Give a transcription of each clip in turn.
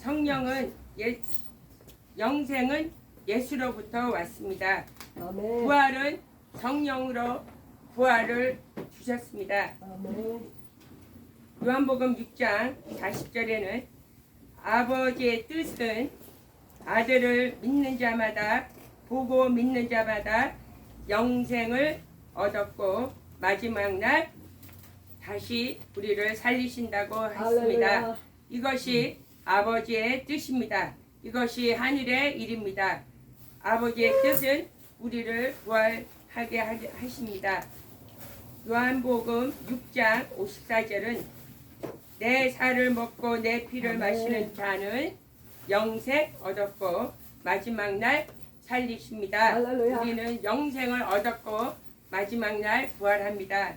성령은 영생은 예수로부터 왔습니다. 아멘. 부활은 성령으로 부활을 주셨습니다. 아멘. 요한복음 6장 40절에는 아버지의 뜻은 아들을 믿는 자마다 보고 믿는 자마다 영생을 얻었고 마지막 날 다시 우리를 살리신다고 했습니다. 할렐루야. 이것이 아버지의 뜻입니다. 이것이 하늘의 일입니다. 아버지의 뜻은 우리를 부활하게 하십니다. 요한복음 6장 54절은 내 살을 먹고 내 피를 마시는 자는 영생 얻었고 마지막 날 살리십니다. 할렐루야. 우리는 영생을 얻었고 마지막 날 부활합니다.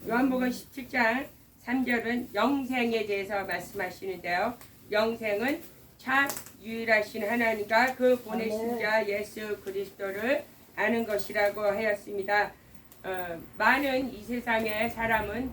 요한복음 17장 3절은 영생에 대해서 말씀하시는데요. 영생은 참 유일하신 하나님과 그 보내신 자 예수 그리스도를 아는 것이라고 하였습니다. 많은 이 세상의 사람은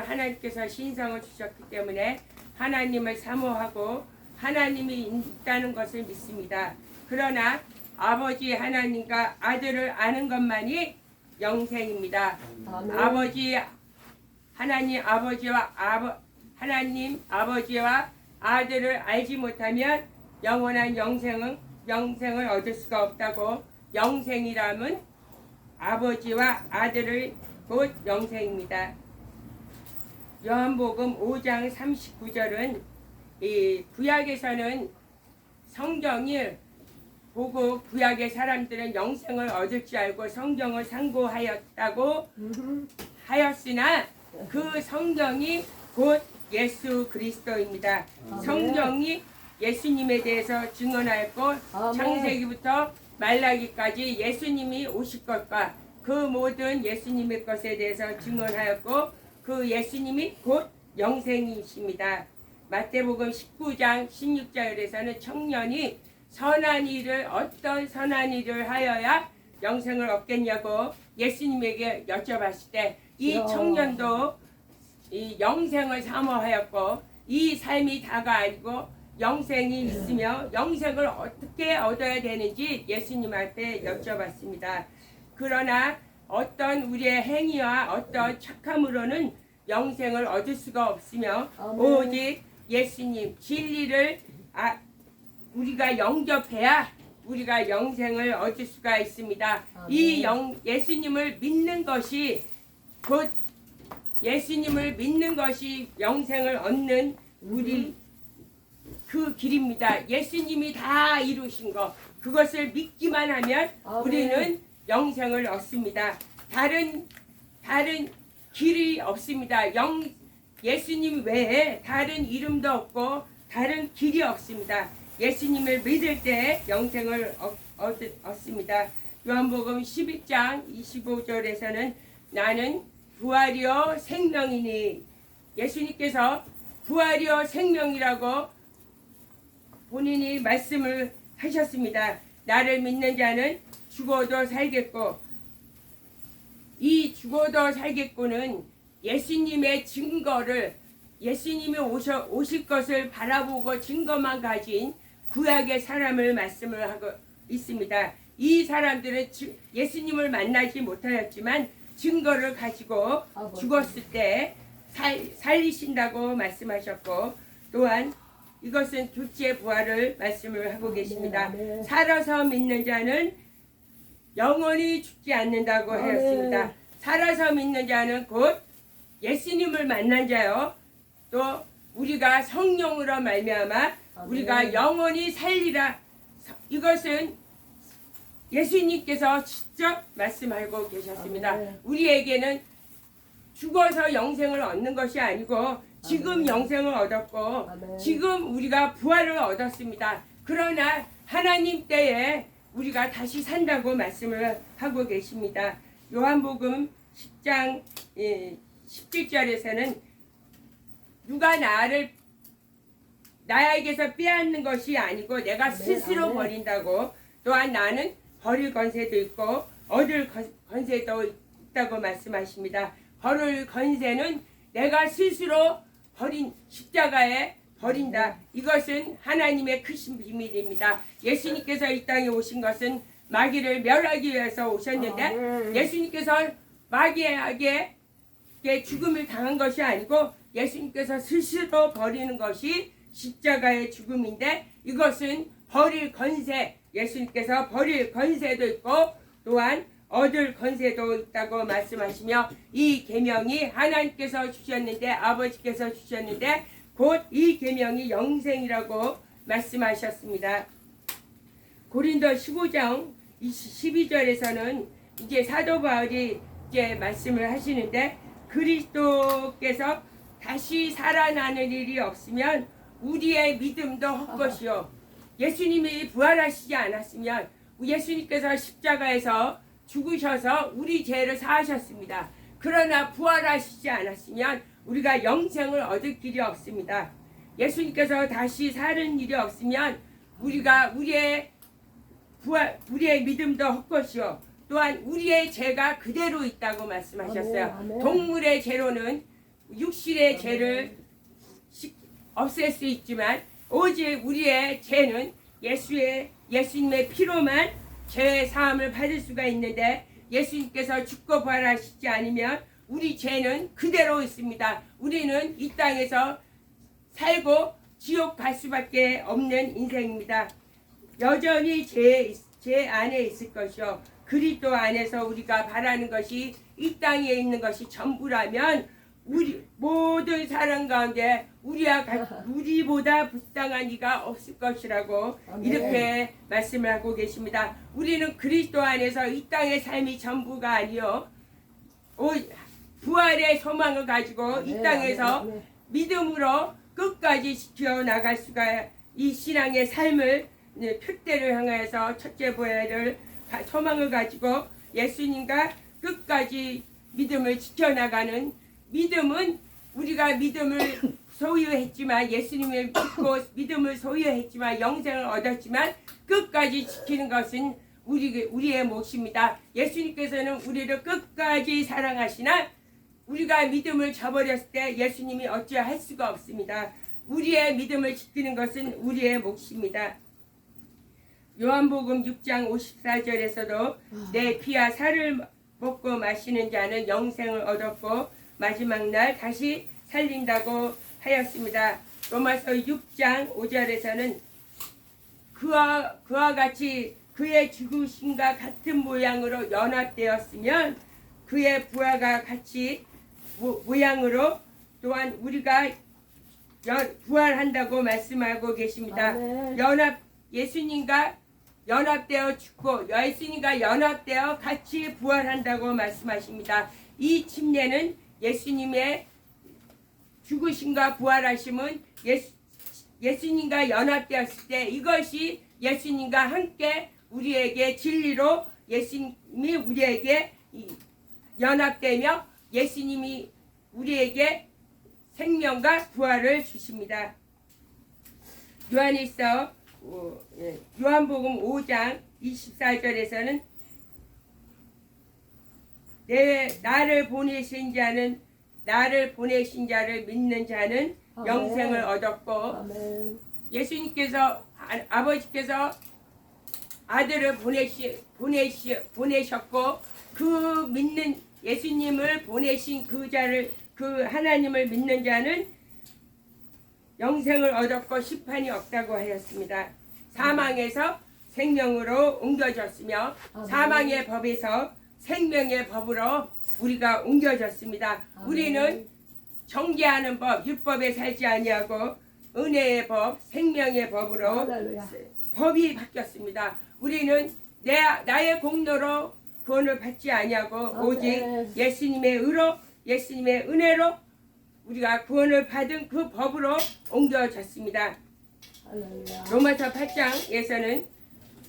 하나님께서 신성을 주셨기 때문에 하나님을 사모하고 하나님이 있다는 것을 믿습니다. 그러나 아버지 하나님과 아들을 아는 것만이 영생입니다. 아멘. 하나님 아버지와 아들을 알지 못하면 영원한 영생을 얻을 수가 없다고. 영생이라면 아버지와 아들을 곧 영생입니다. 요한복음 5장 39절은 이 구약에서는 성경이 보고 구약의 사람들은 영생을 얻을 줄 알고 성경을 상고하였다고 하였으나 그 성경이 곧 예수 그리스도입니다. 성경이 예수님에 대해서 증언하였고 아멘. 창세기부터 말라기까지 예수님이 오실 것과 그 모든 예수님의 것에 대해서 증언하였고 그 예수님이 곧 영생이십니다. 마태복음 19장 16절에서는 청년이 어떤 선한 일을 하여야 영생을 얻겠냐고 예수님에게 여쭤봤을 때 이 청년도 이 영생을 사모하였고 이 삶이 다가 아니고 영생이 있으며 영생을 어떻게 얻어야 되는지 예수님한테 여쭤봤습니다. 그러나 어떤 우리의 행위와 어떤 착함으로는 영생을 얻을 수가 없으며 아멘. 오직 예수님 진리를 우리가 영접해야 우리가 영생을 얻을 수가 있습니다. 이 예수님을 믿는 것이 곧 예수님을 믿는 것이 영생을 얻는 우리 그 길입니다. 예수님이 다 이루신 것 그것을 믿기만 하면 아멘. 우리는 영생을 얻습니다. 다른 길이 없습니다. 예수님 외에 다른 이름도 없고 다른 길이 없습니다. 예수님을 믿을 때 영생을 얻습니다. 요한복음 11장 25절에서는 나는 부활이요 생명이니 예수님께서 부활이요 생명이라고 본인이 말씀을 하셨습니다. 나를 믿는 자는 죽어도 살겠고 이 죽어도 살겠고는 예수님의 증거를 예수님이 오실 것을 바라보고 증거만 가진 구약의 사람을 말씀을 하고 있습니다. 이 사람들은 예수님을 만나지 못하였지만 증거를 가지고 죽었을 때 살리신다고 말씀하셨고 또한 이것은 둘째 부활을 말씀을 하고 계십니다. 살아서 믿는 자는 영원히 죽지 않는다고 하였습니다. 살아서 믿는 자는 곧 예수님을 만난 자요. 또 우리가 성령으로 말미암아 우리가 영원히 살리라. 이것은 예수님께서 직접 말씀하고 계셨습니다. 우리에게는 죽어서 영생을 얻는 것이 아니고 지금 영생을 얻었고 지금 우리가 부활을 얻었습니다. 그러나 하나님 때에 우리가 다시 산다고 말씀을 하고 계십니다. 요한복음 10장 17절에서는 누가 나에게서 빼앗는 것이 아니고 내가 스스로 버린다고 또한 나는 버릴 권세도 있고 얻을 권세도 있다고 말씀하십니다. 버릴 권세는 내가 스스로 십자가에 버린다. 이것은 하나님의 크신 비밀입니다. 예수님께서 이 땅에 오신 것은 마귀를 멸하기 위해서 오셨는데 예수님께서 마귀에게 죽음을 당한 것이 아니고 예수님께서 스스로 버리는 것이 십자가의 죽음인데 이것은 버릴 권세, 예수님께서 버릴 권세도 있고 또한 얻을 권세도 있다고 말씀하시며 이 계명이 하나님께서 주셨는데 아버지께서 주셨는데 곧 이 계명이 영생이라고 말씀하셨습니다. 고린도 15장 12절에서는 이제 사도 바울이 이제 말씀을 하시는데 그리스도께서 다시 살아나는 일이 없으면 우리의 믿음도 헛것이요 예수님이 부활하시지 않았으면 예수님께서 십자가에서 죽으셔서 우리 죄를 사하셨습니다. 그러나 부활하시지 않았으면 우리가 영생을 얻을 길이 없습니다. 예수님께서 다시 사는 일이 없으면 우리의 믿음도 헛것이요 또한 우리의 죄가 그대로 있다고 말씀하셨어요. 동물의 죄로는 육신의 죄를 없앨 수 있지만 오직 우리의 죄는 예수님의 피로만 죄의 사함을 받을 수가 있는데 예수님께서 죽고 부활하시지 않으면 우리 죄는 그대로 있습니다. 우리는 이 땅에서 살고 지옥 갈 수밖에 없는 인생입니다. 여전히 죄 안에 있을 것이요 그리스도 안에서 우리가 바라는 것이 이 땅에 있는 것이 전부라면 우리 모든 사람 가운데 우리보다 불쌍한 이가 없을 것이라고 이렇게 말씀을 하고 계십니다. 우리는 그리스도 안에서 이 땅의 삶이 전부가 아니요 부활의 소망을 가지고 이 땅에서 믿음으로 끝까지 지켜 나갈 수가 이 신앙의 삶을 표대를 향해서 첫째 부활을 소망을 가지고 예수님과 끝까지 믿음을 지켜나가는 믿음은 우리가 믿음을 소유했지만 예수님을 믿고 믿음을 소유했지만 영생을 얻었지만 끝까지 지키는 것은 우리의 몫입니다. 예수님께서는 우리를 끝까지 사랑하시나 우리가 믿음을 저버렸을 때 예수님이 어찌할 수가 없습니다. 우리의 믿음을 지키는 것은 우리의 몫입니다. 요한복음 6장 54절에서도 내 피와 살을 먹고 마시는 자는 영생을 얻었고 마지막 날 다시 살린다고 하였습니다. 로마서 6장 5절에서는 그와 같이 그의 죽으심과 같은 모양으로 연합되었으면 그의 부활과 같이 모양으로 또한 우리가 부활한다고 말씀하고 계십니다. 예수님과 연합되어 죽고 예수님과 연합되어 같이 부활한다고 말씀하십니다. 이 침례는 예수님의 죽으심과 부활하심은 예수님과 연합되었을 때 이것이 예수님과 함께 우리에게 진리로 예수님이 우리에게 연합되며 예수님이 우리에게 생명과 부활을 주십니다. 요한복음 5장 24절에서는 나를 보내신 자를 믿는 자는 영생을 얻었고 예수님께서 아버지께서 아들을 보내셨고 그 믿는 예수님을 보내신 그 하나님을 믿는 자는 영생을 얻었고 심판이 없다고 하였습니다. 사망에서 생명으로 옮겨졌으며 사망의 법에서 생명의 법으로 우리가 옮겨졌습니다. 우리는 정죄하는 법, 율법에 살지 아니하고 은혜의 법, 생명의 법으로 법이 바뀌었습니다. 우리는 나의 공로로 구원을 받지 아니하고 오직 예수님의 의로 예수님의 은혜로 우리가 구원을 받은 그 법으로 옮겨졌습니다. 로마서 8장에서는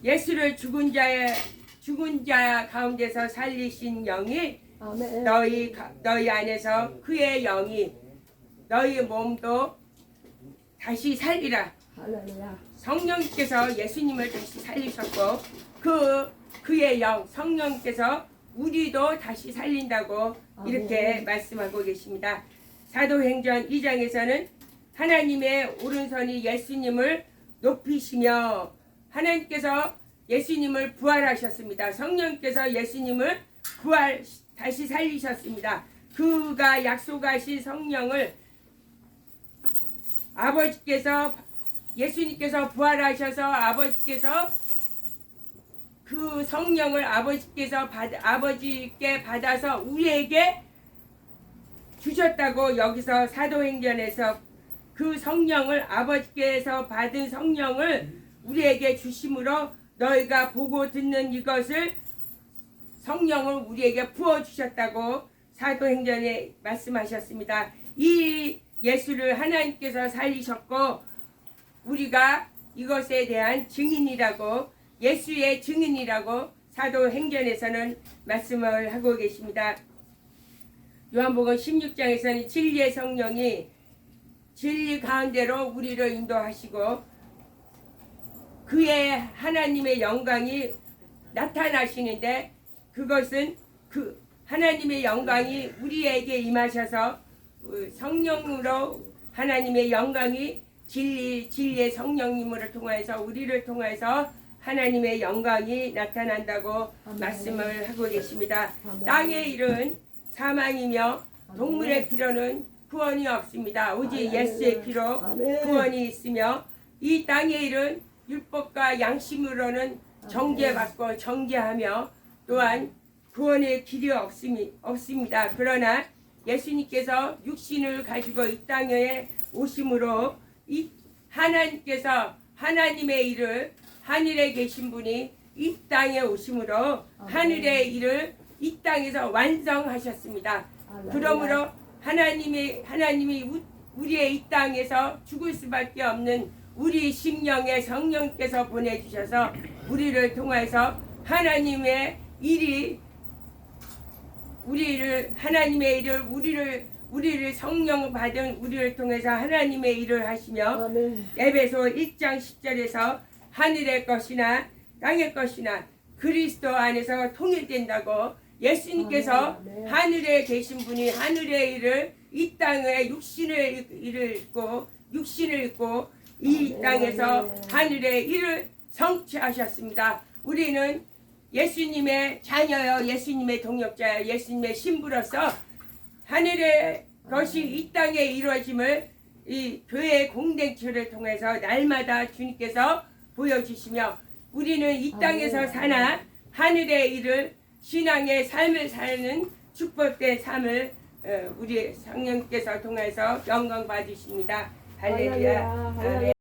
예수를 죽은 자 가운데서 살리신 영이 너희 안에서 그의 영이 너희 몸도 다시 살리라. 성령께서 예수님을 다시 살리셨고 그의 영 성령께서 우리도 다시 살린다고 이렇게 말씀하고 계십니다. 사도행전 2장에서는 하나님의 오른손이 예수님을 높이시며 하나님께서 예수님을 부활하셨습니다. 성령께서 예수님을 다시 살리셨습니다. 그가 약속하신 성령을 아버지께서 예수님께서 부활하셔서 아버지께서 그 성령을 아버지께 받아서 우리에게 주셨다고 여기서 사도행전에서 그 성령을 아버지께서 받은 성령을 우리에게 주심으로 너희가 보고 듣는 이것을 성령을 우리에게 부어주셨다고 사도행전에 말씀하셨습니다. 이 예수를 하나님께서 살리셨고 우리가 이것에 대한 증인이라고 예수의 증인이라고 사도행전에서는 말씀을 하고 계십니다. 요한복음 16장에서는 진리의 성령이 진리 가운데로 우리를 인도하시고 그의 하나님의 영광이 나타나시는데 그것은 그 하나님의 영광이 우리에게 임하셔서 성령으로 하나님의 영광이 진리의 성령님을 통해서 우리를 통해서 하나님의 영광이 나타난다고 말씀을 하고 계십니다. 땅의 일은 사망이며 동물의 피로는 구원이 없습니다. 오직 예수의 피로 구원이 있으며 이 땅의 일은 율법과 양심으로는 정죄받고 정죄하며 또한 구원의 길이 없습니다. 그러나 예수님께서 육신을 가지고 이 땅에 오심으로 이 하나님께서 하나님의 일을 하늘에 계신 분이 이 땅에 오심으로 하늘의 일을 이 땅에서 완성하셨습니다. 그러므로 하나님이 우리의 이 땅에서 죽을 수밖에 없는 우리 심령의 성령께서 보내주셔서 우리를 통해서 하나님의 일이 우리를 성령 받은 우리를 통해서 하나님의 일을 하시며 에베소 1장 10절에서 하늘의 것이나 땅의 것이나 그리스도 안에서 통일된다고 예수님께서 하늘에 계신 분이 하늘의 일을 이 땅에 육신을 입고 이 땅에서 하늘의 일을 성취하셨습니다. 우리는 예수님의 자녀여 예수님의 동역자여 예수님의 신부로서 하늘의 것이 이 땅에 이루어짐을 이 교회 공동체를 통해서 날마다 주님께서 보여주시며 우리는 이 땅에서 사나 하늘의 일을 신앙의 삶을 사는 축복된 삶을 우리 성령께서 통해서 영광 받으십니다. 할렐루야. 아멘.